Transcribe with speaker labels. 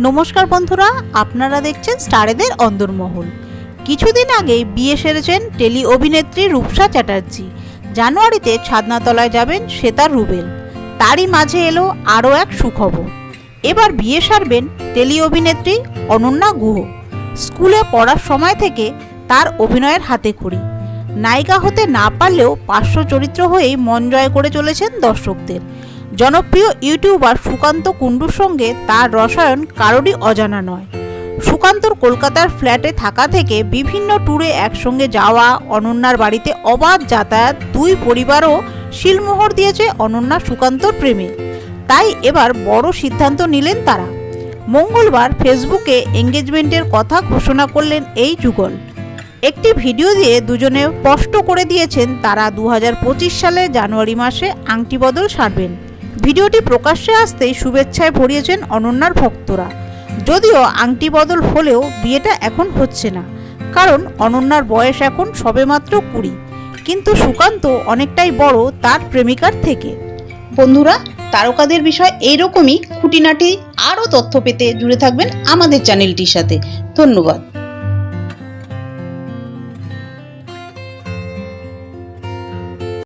Speaker 1: নমস্কার বন্ধুরা, আপনারা দেখছেন স্টারেদের অন্দরমহল। কিছুদিন আগেই বিয়ে সেরেছেন টেলি অভিনেত্রী রূপসা চ্যাটার্জি। জানুয়ারিতে ছাদনাতলায় যাবেন শ্বেতা রুবেল। তারই মাঝে এলো আরও এক সুখবর। এবার বিয়ে সারবেন টেলি অভিনেত্রী অনন্যা গুহ। স্কুলে পড়ার সময় থেকে তার অভিনয়ের হাতেখড়ি। নায়িকা হতে না পারলেও পার্শ্ব চরিত্র হয়েই মন জয় করে চলেছেন দর্শকদের। জনপ্রিয় ইউটিউবার সুকান্ত কুণ্ডুর সঙ্গে তার রসায়ন কারোরই অজানা নয়। সুকান্তর কলকাতার ফ্ল্যাটে থাকা থেকে বিভিন্ন ট্যুরে একসঙ্গে যাওয়া, অনন্যার বাড়িতে অবাধ যাতায়াত, দুই পরিবারও শিলমোহর দিয়েছে অনন্যা সুকান্তর প্রেমে। তাই এবার বড় সিদ্ধান্ত নিলেন তারা। মঙ্গলবার ফেসবুকে এঙ্গেজমেন্টের কথা ঘোষণা করলেন এই যুগল। একটি ভিডিও দিয়ে দুজনে স্পষ্ট করে দিয়েছেন তারা 2025 সালে জানুয়ারি মাসে আংটি বদল সারবেন। ভিডিওটি প্রকাশ্যে আসতেই শুভেচ্ছায় ভরিয়েছেন অনন্যার ভক্তরা। যদিও আংটি বদল হলেও বিয়েটা এখন হচ্ছে না, কারণ অনন্যার বয়স এখন সবেমাত্র 20, কিন্তু সুকান্ত অনেকটাই বড় তার প্রেমিকার থেকে।
Speaker 2: বন্ধুরা, তারকাদের বিষয় এইরকমই খুঁটিনাটি আরও তথ্য পেতে জুড়ে থাকবেন আমাদের চ্যানেলটির সাথে। ধন্যবাদ।